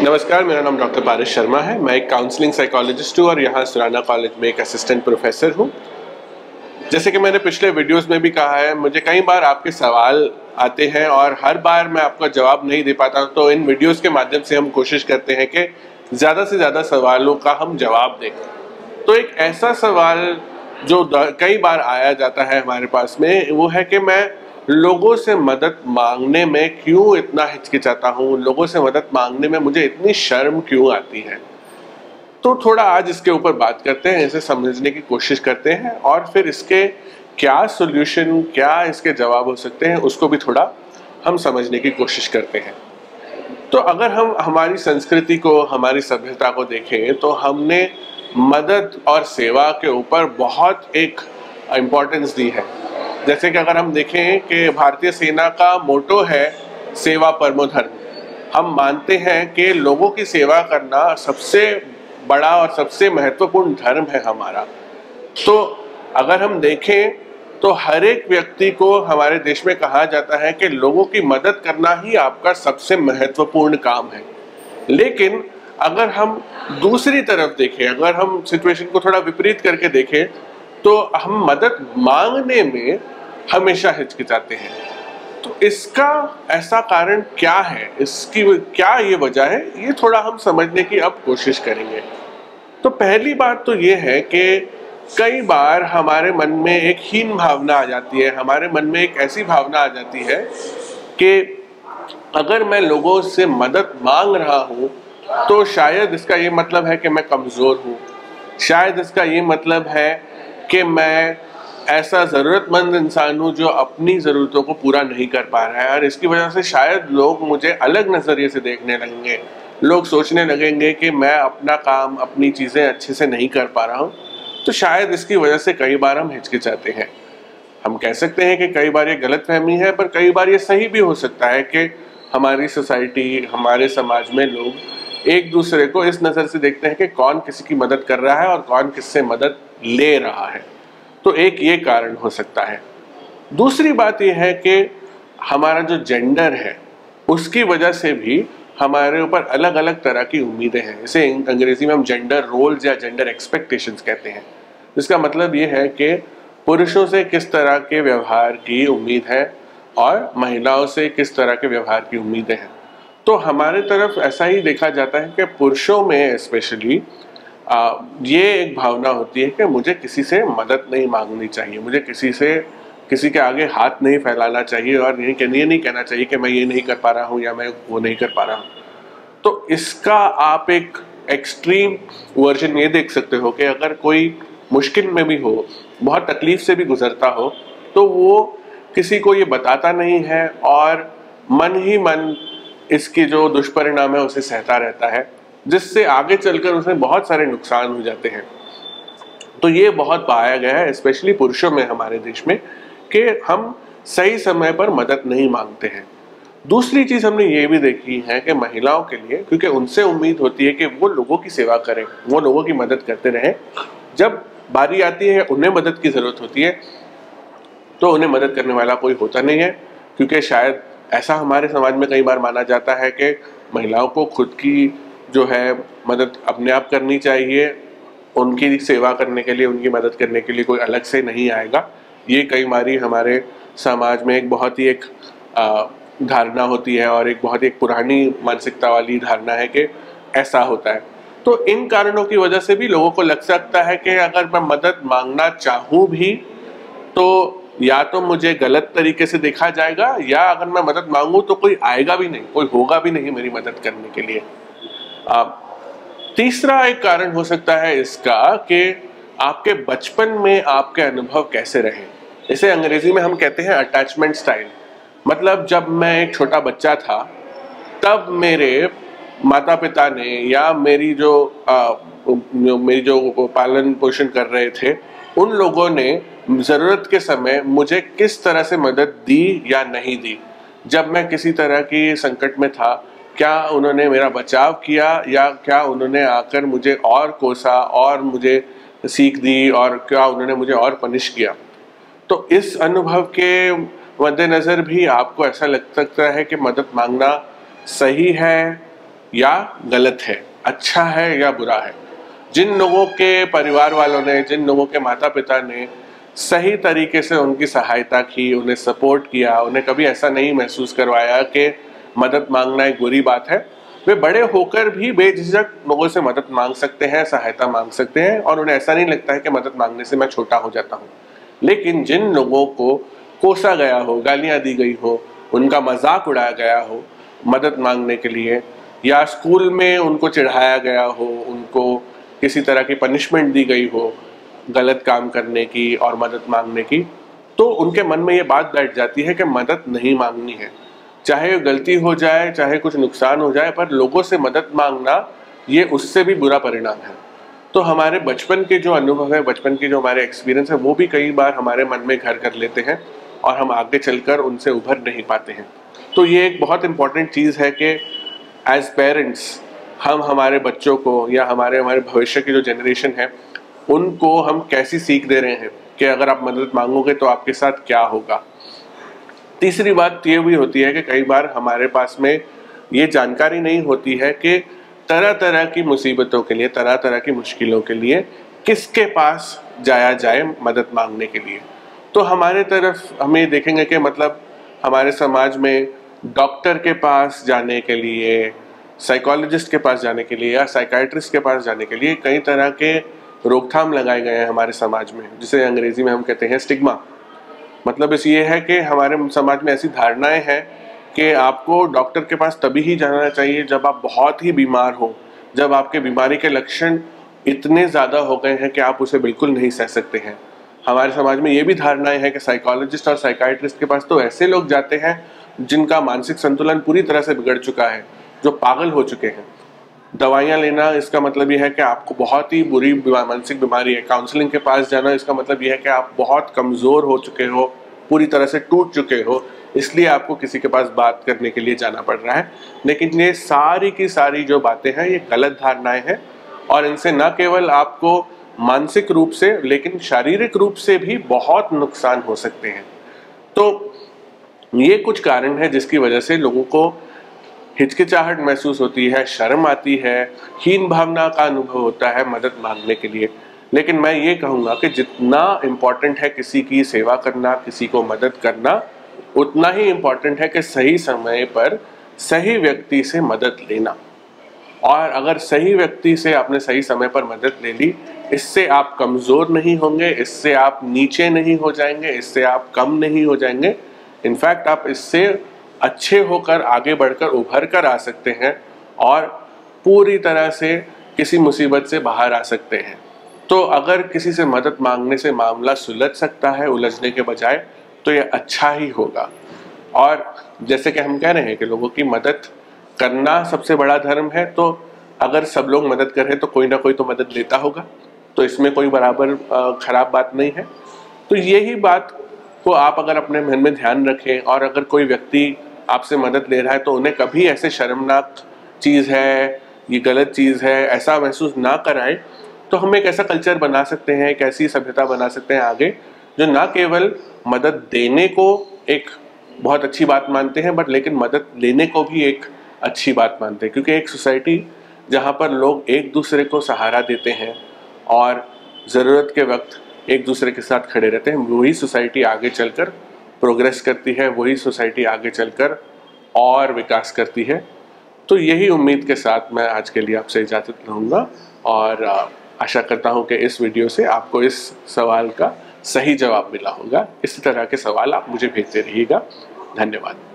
नमस्कार, मेरा नाम डॉक्टर पारिश शर्मा है। मैं एक काउंसलिंग साइकोलॉजिस्ट हूँ और यहाँ सुराना कॉलेज में एक असिस्टेंट प्रोफेसर हूँ। जैसे कि मैंने पिछले वीडियोस में भी कहा है, मुझे कई बार आपके सवाल आते हैं और हर बार मैं आपका जवाब नहीं दे पाता, तो इन वीडियोस के माध्यम से हम कोशिश करते हैं कि ज़्यादा से ज़्यादा सवालों का हम जवाब दें। तो एक ऐसा सवाल जो कई बार आया जाता है हमारे पास में, वो है कि मैं लोगों से मदद मांगने में क्यों इतना हिचकिचाता हूँ, लोगों से मदद मांगने में मुझे इतनी शर्म क्यों आती है। तो थोड़ा आज इसके ऊपर बात करते हैं, इसे समझने की कोशिश करते हैं और फिर इसके क्या सॉल्यूशन, क्या इसके जवाब हो सकते हैं, उसको भी थोड़ा हम समझने की कोशिश करते हैं। तो अगर हम हमारी संस्कृति को, हमारी सभ्यता को देखें तो हमने मदद और सेवा के ऊपर बहुत एक इम्पोर्टेंस दी है। जैसे कि अगर हम देखें कि भारतीय सेना का मोटो है सेवा परमो धर्म। हम मानते हैं कि लोगों की सेवा करना सबसे बड़ा और सबसे महत्वपूर्ण धर्म है हमारा। तो अगर हम देखें तो हर एक व्यक्ति को हमारे देश में कहा जाता है कि लोगों की मदद करना ही आपका सबसे महत्वपूर्ण काम है। लेकिन अगर हम दूसरी तरफ देखें, अगर हम सिचुएशन को थोड़ा विपरीत करके देखें, तो हम मदद मांगने में हमेशा हिचकिचाते हैं। तो इसका ऐसा कारण क्या है, इसकी क्या ये वजह है, ये थोड़ा हम समझने की अब कोशिश करेंगे। तो पहली बात तो ये है कि कई बार हमारे मन में एक हीन भावना आ जाती है, हमारे मन में एक ऐसी भावना आ जाती है कि अगर मैं लोगों से मदद मांग रहा हूँ तो शायद इसका ये मतलब है कि मैं कमज़ोर हूँ, शायद इसका ये मतलब है कि मैं ऐसा ज़रूरतमंद इंसान हूँ जो अपनी ज़रूरतों को पूरा नहीं कर पा रहा है, और इसकी वजह से शायद लोग मुझे अलग नज़रिए से देखने लगेंगे। लोग सोचने लगेंगे कि मैं अपना काम, अपनी चीज़ें अच्छे से नहीं कर पा रहा हूँ। तो शायद इसकी वजह से कई बार हम हिचकिचाते हैं। हम कह सकते हैं कि कई बार ये गलतफहमी है, पर कई बार ये सही भी हो सकता है कि हमारी सोसाइटी, हमारे समाज में लोग एक दूसरे को इस नज़र से देखते हैं कि कौन किसी की मदद कर रहा है और कौन किससे मदद ले रहा है। तो एक ये कारण हो सकता है। दूसरी बात यह है कि हमारा जो जेंडर है उसकी वजह से भी हमारे ऊपर अलग अलग तरह की उम्मीदें हैं। इसे अंग्रेजी में हम जेंडर रोल्स या जेंडर एक्सपेक्टेशंस कहते हैं। जिसका मतलब ये है कि पुरुषों से किस तरह के व्यवहार की उम्मीद है और महिलाओं से किस तरह के व्यवहार की उम्मीदें हैं। तो हमारे तरफ ऐसा ही देखा जाता है कि पुरुषों में स्पेशली ये एक भावना होती है कि मुझे किसी से मदद नहीं मांगनी चाहिए, मुझे किसी के आगे हाथ नहीं फैलाना चाहिए और ये नहीं कहना चाहिए कि मैं ये नहीं कर पा रहा हूँ या मैं वो नहीं कर पा रहा हूँ। तो इसका आप एक एक्सट्रीम वर्जन ये देख सकते हो कि अगर कोई मुश्किल में भी हो, बहुत तकलीफ से भी गुजरता हो, तो वो किसी को ये बताता नहीं है और मन ही मन इसकी जो दुष्परिणाम है उसे सहता रहता है, जिससे आगे चलकर उसे बहुत सारे नुकसान हो जाते हैं। तो ये बहुत पाया गया है स्पेशली पुरुषों में हमारे देश में कि हम सही समय पर मदद नहीं मांगते हैं। दूसरी चीज हमने ये भी देखी है कि महिलाओं के लिए, क्योंकि उनसे उम्मीद होती है कि वो लोगों की सेवा करें, वो लोगों की मदद करते रहें, जब बारी आती है उन्हें मदद की जरूरत होती है तो उन्हें मदद करने वाला कोई होता नहीं है। क्योंकि शायद ऐसा हमारे समाज में कई बार माना जाता है कि महिलाओं को खुद की जो है मदद अपने आप करनी चाहिए, उनकी सेवा करने के लिए, उनकी मदद करने के लिए कोई अलग से नहीं आएगा। ये कई बारी हमारे समाज में एक बहुत ही एक धारणा होती है और एक बहुत ही एक पुरानी मानसिकता वाली धारणा है कि ऐसा होता है। तो इन कारणों की वजह से भी लोगों को लग सकता है कि अगर मैं मदद मांगना चाहूँ भी तो या तो मुझे गलत तरीके से देखा जाएगा, या अगर मैं मदद मांगू तो कोई आएगा भी नहीं, कोई होगा भी नहीं मेरी मदद करने के लिए। तीसरा एक कारण हो सकता है इसका कि आपके बचपन में आपके अनुभव कैसे रहे। इसे अंग्रेजी में हम कहते हैं अटैचमेंट स्टाइल। मतलब जब मैं एक छोटा बच्चा था तब मेरे माता पिता ने या मेरी जो पालन पोषण कर रहे थे उन लोगों ने ज़रूरत के समय मुझे किस तरह से मदद दी या नहीं दी। जब मैं किसी तरह की संकट में था, क्या उन्होंने मेरा बचाव किया या क्या उन्होंने आकर मुझे और कोसा और मुझे सीख दी, और क्या उन्होंने मुझे और पनिश किया। तो इस अनुभव के मद्देनज़र भी आपको ऐसा लग सकता है कि मदद मांगना सही है या गलत है, अच्छा है या बुरा है। जिन लोगों के परिवार वालों ने, जिन लोगों के माता पिता ने सही तरीके से उनकी सहायता की, उन्हें सपोर्ट किया, उन्हें कभी ऐसा नहीं महसूस करवाया कि मदद मांगना एक बुरी बात है, वे बड़े होकर भी बेझिझक लोगों से मदद मांग सकते हैं, सहायता मांग सकते हैं, और उन्हें ऐसा नहीं लगता है कि मदद मांगने से मैं छोटा हो जाता हूँ। लेकिन जिन लोगों को कोसा गया हो, गालियाँ दी गई हो, उनका मजाक उड़ाया गया हो मदद मांगने के लिए, या स्कूल में उनको चिढ़ाया गया हो, उनको किसी तरह की पनिशमेंट दी गई हो गलत काम करने की और मदद मांगने की, तो उनके मन में ये बात बैठ जाती है कि मदद नहीं मांगनी है। चाहे गलती हो जाए, चाहे कुछ नुकसान हो जाए, पर लोगों से मदद मांगना ये उससे भी बुरा परिणाम है। तो हमारे बचपन के जो अनुभव है, बचपन के जो हमारे एक्सपीरियंस है, वो भी कई बार हमारे मन में घर कर लेते हैं और हम आगे चलकर उनसे उभर नहीं पाते हैं। तो ये एक बहुत इंपॉर्टेंट चीज़ है कि एज पेरेंट्स हम हमारे बच्चों को या हमारे भविष्य की जो जनरेशन है उनको हम कैसी सीख दे रहे हैं कि अगर आप मदद मांगोगे तो आपके साथ क्या होगा। तीसरी बात ये भी होती है कि कई बार हमारे पास में ये जानकारी नहीं होती है कि तरह तरह की मुसीबतों के लिए, तरह तरह की मुश्किलों के लिए किसके पास जाया जाए मदद मांगने के लिए। तो हमारे तरफ हम ये देखेंगे कि मतलब हमारे समाज में डॉक्टर के पास जाने के लिए, साइकोलॉजिस्ट के पास जाने के लिए या साइकाइट्रिस्ट के पास जाने के लिए कई तरह के रोकथाम लगाए गए हैं हमारे समाज में, जिसे अंग्रेजी में हम कहते हैं स्टिग्मा। मतलब इस ये है कि हमारे समाज में ऐसी धारणाएं हैं कि आपको डॉक्टर के पास तभी ही जाना चाहिए जब आप बहुत ही बीमार हो, जब आपके बीमारी के लक्षण इतने ज़्यादा हो गए हैं कि आप उसे बिल्कुल नहीं सह सकते हैं। हमारे समाज में ये भी धारणाएं हैं कि साइकोलॉजिस्ट और साइकाइट्रिस्ट के पास तो ऐसे लोग जाते हैं जिनका मानसिक संतुलन पूरी तरह से बिगड़ चुका है, जो पागल हो चुके हैं। दवाइयाँ लेना इसका मतलब ये है कि आपको बहुत ही बुरी मानसिक बीमारी है। काउंसलिंग के पास जाना इसका मतलब ये है कि आप बहुत कमज़ोर हो चुके हो, पूरी तरह से टूट चुके हो, इसलिए आपको किसी के पास बात करने के लिए जाना पड़ रहा है। लेकिन ये सारी की सारी जो बातें हैं ये गलत धारणाएं हैं, और इनसे न केवल आपको मानसिक रूप से लेकिन शारीरिक रूप से भी बहुत नुकसान हो सकते हैं। तो ये कुछ कारण है जिसकी वजह से लोगों को हिचकिचाहट महसूस होती है, शर्म आती है, हीन भावना का अनुभव होता है मदद मांगने के लिए। लेकिन मैं ये कहूँगा कि जितना इम्पोर्टेंट है किसी की सेवा करना, किसी को मदद करना, उतना ही इम्पोर्टेंट है कि सही समय पर सही व्यक्ति से मदद लेना। और अगर सही व्यक्ति से आपने सही समय पर मदद ले ली, इससे आप कमज़ोर नहीं होंगे, इससे आप नीचे नहीं हो जाएंगे, इससे आप कम नहीं हो जाएंगे। इनफैक्ट आप इससे अच्छे होकर आगे बढ़कर उभर कर आ सकते हैं और पूरी तरह से किसी मुसीबत से बाहर आ सकते हैं। तो अगर किसी से मदद मांगने से मामला सुलझ सकता है उलझने के बजाय, तो ये अच्छा ही होगा। और जैसे कि हम कह रहे हैं कि लोगों की मदद करना सबसे बड़ा धर्म है, तो अगर सब लोग मदद करें तो कोई ना कोई तो मदद लेता होगा, तो इसमें कोई बराबर खराब बात नहीं है। तो यही बात को आप अगर अपने मन में ध्यान रखें, और अगर कोई व्यक्ति आपसे मदद ले रहा है तो उन्हें कभी ऐसे शर्मनाक चीज़ है, ये गलत चीज़ है, ऐसा महसूस ना कराएं, तो हम एक ऐसा कल्चर बना सकते हैं, एक ऐसी सभ्यता बना सकते हैं आगे, जो ना केवल मदद देने को एक बहुत अच्छी बात मानते हैं, बट लेकिन मदद लेने को भी एक अच्छी बात मानते हैं। क्योंकि एक सोसाइटी जहाँ पर लोग एक दूसरे को सहारा देते हैं और ज़रूरत के वक्त एक दूसरे के साथ खड़े रहते हैं, वही सोसाइटी आगे चलकर प्रोग्रेस करती है, वही सोसाइटी आगे चलकर और विकास करती है। तो यही उम्मीद के साथ मैं आज के लिए आपसे इजाज़त लूँगा, और आशा करता हूँ कि इस वीडियो से आपको इस सवाल का सही जवाब मिला होगा। इसी तरह के सवाल आप मुझे भेजते रहिएगा। धन्यवाद।